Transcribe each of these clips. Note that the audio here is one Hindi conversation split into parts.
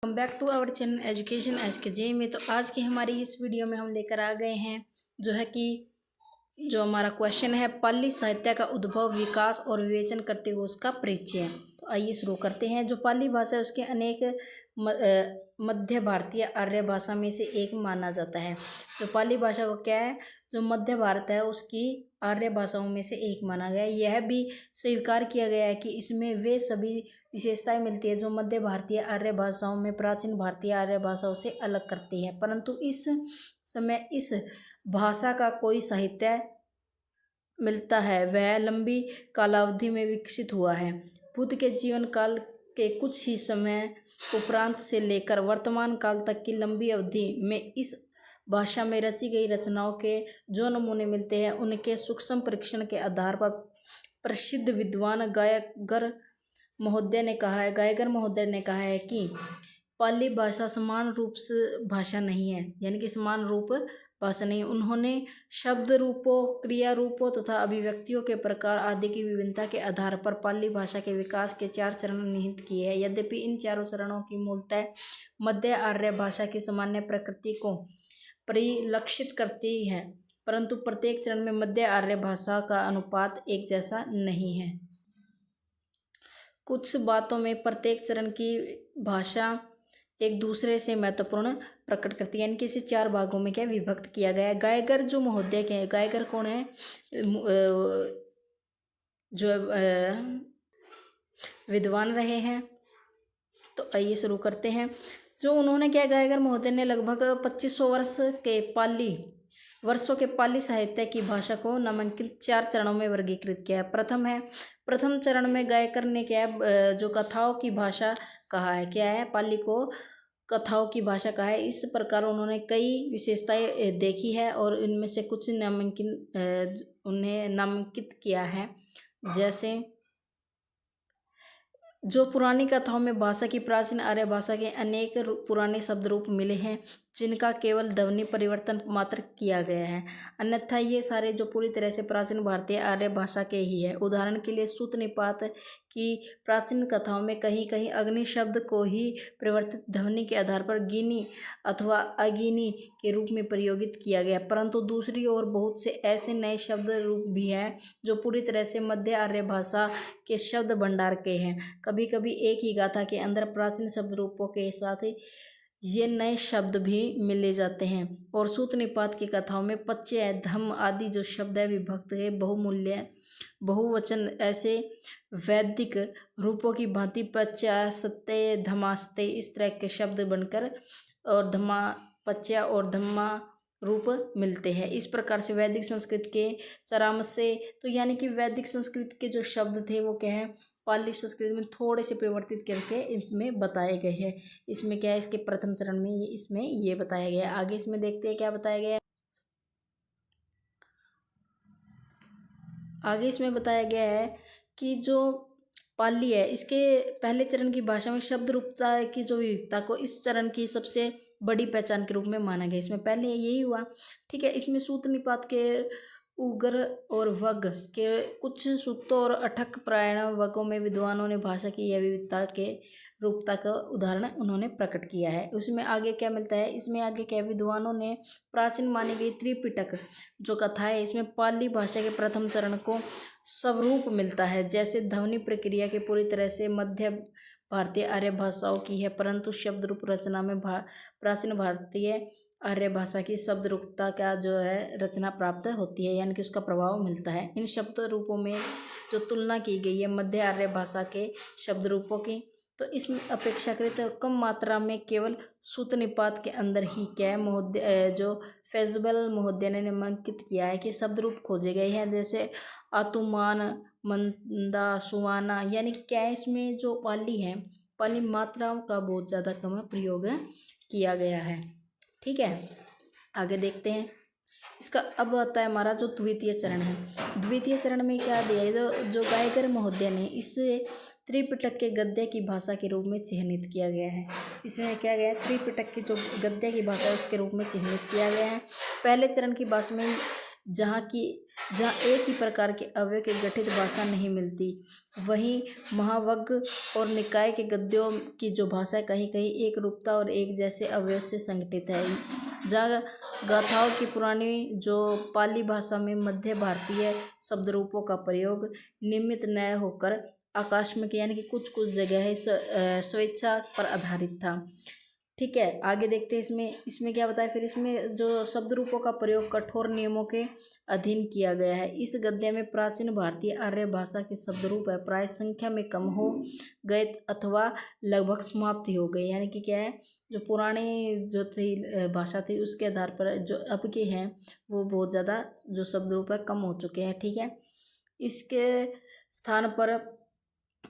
Welcome back to our channel education SK में। तो आज की हमारी इस वीडियो में हम लेकर आ गए हैं जो हमारा क्वेश्चन है, पाली साहित्य का उद्भव, विकास और विवेचन करते हुए उसका परिचय। तो आइए शुरू करते हैं। जो पाली भाषा है उसके अनेक मध्य भारतीय आर्य भाषा में से एक माना जाता है। जो पाली भाषा को क्या है, जो मध्य भारत है उसकी आर्य भाषाओं में से एक माना गया है। यह भी स्वीकार किया गया है कि इसमें वे सभी विशेषताएं मिलती है जो मध्य भारतीय आर्य भाषाओं में प्राचीन भारतीय आर्य भाषाओं से अलग करती है, परंतु इस समय इस भाषा का कोई साहित्य मिलता है वह लंबी कालावधि में विकसित हुआ है। बुद्ध के जीवन काल के कुछ ही समय उपरांत से लेकर वर्तमान काल तक की लंबी अवधि में इस भाषा में रची गई रचनाओं के जो नमूने मिलते हैं उनके सूक्ष्म परीक्षण के आधार पर प्रसिद्ध विद्वान गायगर महोदय ने कहा है कि पाली भाषा समान रूप से भाषा नहीं है, यानी कि समान रूप भाषा नहीं। उन्होंने शब्द रूपों, क्रिया रूपों तथा अभिव्यक्तियों के प्रकार आदि की विभिन्नता के आधार पर पाली भाषा के विकास के 4 चरण निहित किए हैं। यद्यपि इन चारों चरणों की मूलतः मध्य आर्य भाषा की सामान्य प्रकृति को परिलक्षित करती है, परंतु प्रत्येक चरण में मध्य आर्य भाषा का अनुपात एक जैसा नहीं है। कुछ बातों में प्रत्येक चरण की भाषा एक दूसरे से महत्वपूर्ण प्रकट करती है, यानी कि इसे 4 भागों में क्या विभक्त किया गया है। गायगर जो महोदय के हैं, गायगर कौन है, जो विद्वान रहे हैं। तो आइए शुरू करते हैं। जो उन्होंने क्या, गायगर महोदय ने लगभग 2500 वर्षों के पाली साहित्य की भाषा को नामांकित 4 चरणों में वर्गीकृत किया है। प्रथम चरण में गायकर ने क्या है, जो कथाओं की भाषा कहा है, क्या है, पाली को कथाओं की भाषा कहा है। इस प्रकार उन्होंने कई विशेषताएं देखी है और इनमें से कुछ उन्हें नामांकित किया है। जैसे जो पुरानी कथाओं में भाषा की प्राचीन आर्य भाषा के अनेक पुराने शब्द रूप मिले हैं जिनका केवल ध्वनि परिवर्तन मात्र किया गया है, अन्यथा ये सारे जो पूरी तरह से प्राचीन भारतीय आर्य भाषा के ही है। उदाहरण के लिए सूत निपात की प्राचीन कथाओं में कहीं कहीं अग्नि शब्द को ही परिवर्तित ध्वनि के आधार पर गिनी अथवा अगिनी के रूप में प्रयोगित किया गया, परंतु दूसरी ओर बहुत से ऐसे नए शब्द रूप भी हैं जो पूरी तरह से मध्य आर्य भाषा के शब्द भंडार के हैं। कभी कभी एक ही गाथा के अंदर प्राचीन शब्द रूपों के साथ ये नए शब्द भी मिले जाते हैं। और सूत निपात की कथाओं में पच्य, धम आदि जो शब्द है विभक्त है, बहुमूल्य, बहुवचन ऐसे वैदिक रूपों की भांति पच्य, सत्य, धमास्ते इस तरह के शब्द बनकर और धमा पच्य और धम्मा रूप मिलते हैं। इस प्रकार से वैदिक संस्कृत के चरामस से, तो यानी कि वैदिक संस्कृत के जो शब्द थे वो क्या है, पाली संस्कृत में थोड़े से परिवर्तित करके इसमें बताए गए हैं। इसमें क्या है, इसके प्रथम चरण में इसमें ये बताया गया है। आगे इसमें देखते हैं क्या बताया गया है। आगे इसमें बताया गया है कि जो पाली है इसके पहले चरण की भाषा में शब्द रूपता की जो विविधता को इस चरण की सबसे बड़ी पहचान के रूप में माना गया। इसमें पहले यही हुआ, ठीक है। इसमें सूत निपात के उग्र और वग के कुछ सूक्तों और अठक प्रायण वगों में विद्वानों ने भाषा की यह विविधता के रूपता का उदाहरण उन्होंने प्रकट किया है। उसमें आगे क्या मिलता है, इसमें आगे क्या, विद्वानों ने प्राचीन मानी गई त्रिपिटक जो कथा है इसमें पाली भाषा के प्रथम चरण को स्वरूप मिलता है। जैसे ध्वनि प्रक्रिया के पूरी तरह से मध्य भारतीय आर्य भाषाओं की है, परंतु शब्द रूप रचना में प्राचीन भारतीय आर्य भाषा की शब्द रूपता का जो है रचना प्राप्त होती है, यानी कि उसका प्रभाव मिलता है। इन शब्द रूपों में जो तुलना की गई है मध्य आर्य भाषा के शब्द रूपों की, तो इसमें अपेक्षाकृत कम मात्रा में केवल सूत निपात के अंदर ही क्या है, महोदय जो फैजबल महोदय ने नामांकित किया है कि शब्द रूप खोजे गए हैं। जैसे आतुमान, मंदा, सुवाना, यानी कि क्या है, इसमें जो पाली है, पाली मात्राओं का बहुत ज़्यादा कम प्रयोग किया गया है, ठीक है। आगे देखते हैं इसका। अब आता है हमारा जो द्वितीय चरण है। द्वितीय चरण में क्या दिया है, जो गायकर महोदय ने इसे त्रिपिटक के गद्य की भाषा के रूप में चिह्नित किया गया है। इसमें क्या गया है, त्रिपिटक की जो गद्य की भाषा है उसके रूप में चिह्नित किया गया है। पहले चरण की भाषा में जहाँ एक ही प्रकार के अवयव के गठित भाषा नहीं मिलती, वहीं महावग्र और निकाय के गद्यों की जो भाषा कहीं कहीं एक रूपता और एक जैसे अवयव से संगठित है। जहाँ गाथाओं की पुरानी जो पाली भाषा में मध्य भारतीय शब्द रूपों का प्रयोग नियमित न होकर आकस्मिक यानी कि कुछ कुछ जगह स्वेच्छा पर आधारित था। ठीक है, आगे देखते हैं इसमें क्या बताया। फिर इसमें जो शब्द रूपों का प्रयोग कठोर नियमों के अधीन किया गया है। इस गद्य में प्राचीन भारतीय आर्य भाषा के शब्द रूप है प्राय संख्या में कम हो गए अथवा लगभग समाप्ति हो गई। यानी कि क्या है, जो पुरानी जो थी भाषा थी उसके आधार पर जो अब के हैं वो बहुत ज़्यादा जो शब्द रूप है कम हो चुके हैं। ठीक है, इसके स्थान पर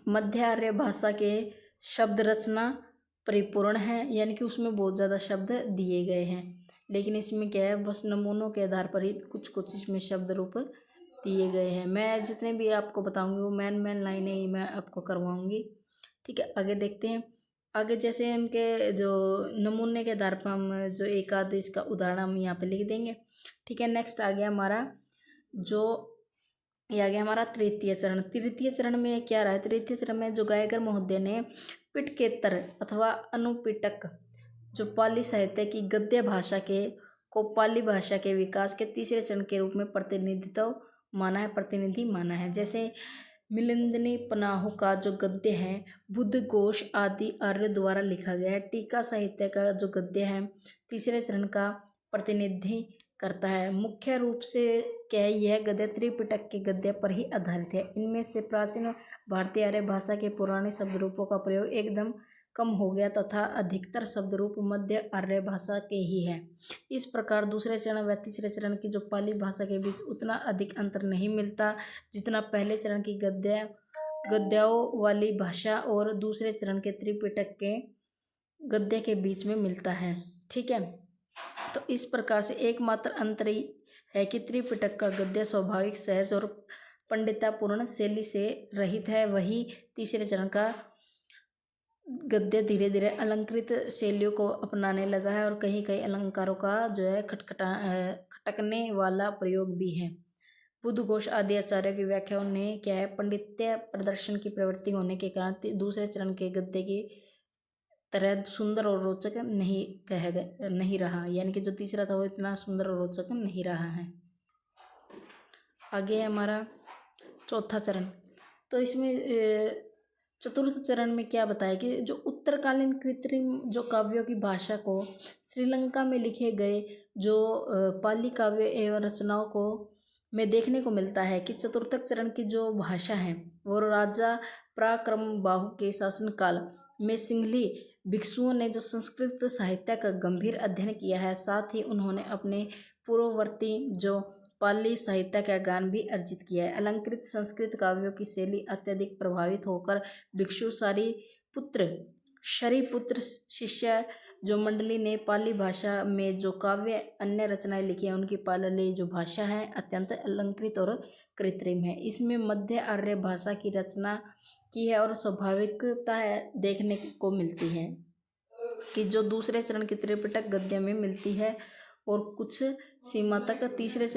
मध्य आर्य भाषा के शब्द रचना परिपूर्ण है, यानी कि उसमें बहुत ज़्यादा शब्द दिए गए हैं। लेकिन इसमें क्या है, बस नमूनों के आधार पर ही कुछ कुछ इसमें शब्द रूप दिए गए हैं। मैं जितने भी आपको बताऊंगी वो मेन लाइनें ही मैं आपको करवाऊंगी। ठीक है, आगे देखते हैं। आगे जैसे इनके जो नमूने के आधार पर हम जो एक आध इसका उदाहरण हम यहाँ पे लिख देंगे। ठीक है, नेक्स्ट आ गया हमारा ये आ गया हमारा तृतीय चरण। तृतीय चरण में क्या रहा है, तृतीय चरण में जो गायकर महोदय ने पिटकेतर अथवा अनुपिटक जो पाली साहित्य की गद्य भाषा को पाली भाषा के विकास के तीसरे चरण के रूप में प्रतिनिधि माना है। जैसे मिलिंदनी पन्नाहु का जो गद्य है बुद्ध घोष आदि आर्य द्वारा लिखा गया है। टीका साहित्य का जो गद्य है तीसरे चरण का प्रतिनिधि करता है। मुख्य रूप से क्या है, यह गद्य त्रिपिटक के गद्य पर ही आधारित है। इनमें से प्राचीन भारतीय आर्य भाषा के पुराने शब्द रूपों का प्रयोग एकदम कम हो गया तथा अधिकतर शब्द रूप मध्य आर्य भाषा के ही है। इस प्रकार दूसरे चरण व तीसरे चरण की जो पाली भाषा के बीच उतना अधिक अंतर नहीं मिलता जितना पहले चरण की गद्यों वाली भाषा और दूसरे चरण के त्रिपिटक के गद्य के बीच में मिलता है। ठीक है, तो इस प्रकार से एकमात्र अंतर है कि त्रिपिटक का गद्य स्वाभाविक सहज और पंडितापूर्ण शैली से रहित है, वही तीसरे चरण का गद्य धीरे धीरे अलंकृत शैलियों को अपनाने लगा है और कहीं कहीं अलंकारों का जो है खटकने वाला प्रयोग भी है। बुद्ध घोष आदि आचार्य की व्याख्याओं ने क्या है, पंडित्य प्रदर्शन की प्रवृत्ति होने के कारण दूसरे चरण के गद्य की तरह सुंदर और रोचक नहीं रहा। यानी कि जो तीसरा था वो इतना सुंदर और रोचक नहीं रहा है। आगे है हमारा चौथा चरण। तो इसमें चतुर्थ चरण में क्या बताया कि जो उत्तरकालीन कृत्रिम जो काव्यों की भाषा को श्रीलंका में लिखे गए जो पाली काव्य एवं रचनाओं को में देखने को मिलता है कि चतुर्थक चरण की जो भाषा है वो राजा पराक्रम बाहु के शासनकाल में सिंहली भिक्षुओं ने जो संस्कृत साहित्य का गंभीर अध्ययन किया है, साथ ही उन्होंने अपने पूर्ववर्ती जो पाली साहित्य का ज्ञान भी अर्जित किया है। अलंकृत संस्कृत काव्यों की शैली अत्यधिक प्रभावित होकर भिक्षु शरीपुत्र शिष्य जो मंडली ने पाली भाषा में जो काव्य अन्य रचनाएं लिखी हैं उनकी पाली जो भाषा है अत्यंत अलंकृत और कृत्रिम है। इसमें मध्य आर्य भाषा की रचना की है और स्वाभाविकता देखने को मिलती है कि जो दूसरे चरण की त्रिपिटक गद्य में मिलती है और कुछ सीमा तक तीसरे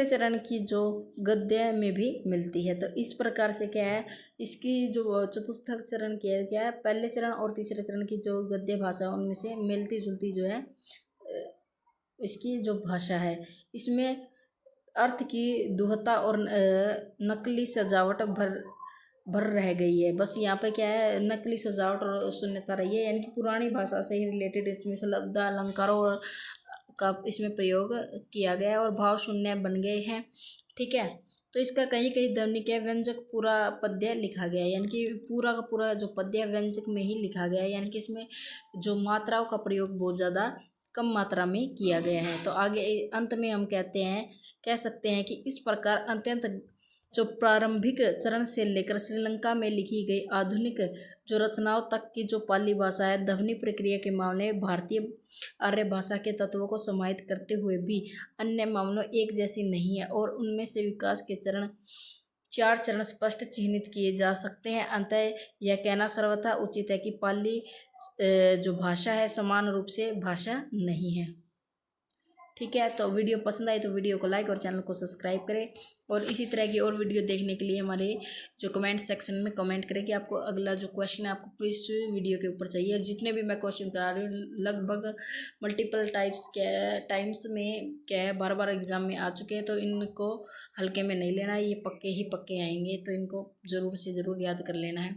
चरण की जो गद्य में भी मिलती है। तो इस प्रकार से क्या है, इसकी जो चतुर्थ चरण क्या है, पहले चरण और तीसरे चरण की जो गद्य भाषा है उनमें से मिलती जुलती जो है इसकी जो भाषा है, इसमें अर्थ की दुहता और नकली सजावट भर रह गई है। बस यहाँ पे क्या है, नकली सजावट और शून्यता रही है। यानी कि पुरानी भाषा से ही रिलेटेड इसमें शब्द अलंकारों का इसमें प्रयोग किया गया है और भाव शून्य बन गए हैं। ठीक है, तो इसका कहीं कहीं ध्वनिक व्यंजक पूरा पद्य लिखा गया है, यानी कि पूरा का पूरा जो पद्य व्यंजक में ही लिखा गया है। यानी कि इसमें जो मात्राओं का प्रयोग बहुत ज़्यादा कम मात्रा में किया गया है। तो आगे अंत में हम कह सकते हैं कि इस प्रकार अत्यंत जो प्रारंभिक चरण से लेकर श्रीलंका में लिखी गई आधुनिक जो रचनाओं तक की जो पाली भाषा है ध्वनि प्रक्रिया के मामले में भारतीय आर्य भाषा के तत्वों को समाहित करते हुए भी अन्य मामलों एक जैसी नहीं है और उनमें से विकास के चरण 4 चरण स्पष्ट चिह्नित किए जा सकते हैं। अंततः यह कहना सर्वथा उचित है कि पाली जो भाषा है समान रूप से भाषा नहीं है। ठीक है, तो वीडियो पसंद आई तो वीडियो को लाइक और चैनल को सब्सक्राइब करें, और इसी तरह की और वीडियो देखने के लिए हमारे जो कमेंट सेक्शन में कमेंट करें कि आपको अगला जो क्वेश्चन है आपको किस वीडियो के ऊपर चाहिए। और जितने भी मैं क्वेश्चन करा रही हूँ लगभग मल्टीपल टाइम्स में क्या है बार एग्जाम में आ चुके हैं, तो इनको हल्के में नहीं लेना है, ये पक्के ही पक्के आएंगे, तो इनको ज़रूर से ज़रूर याद कर लेना है।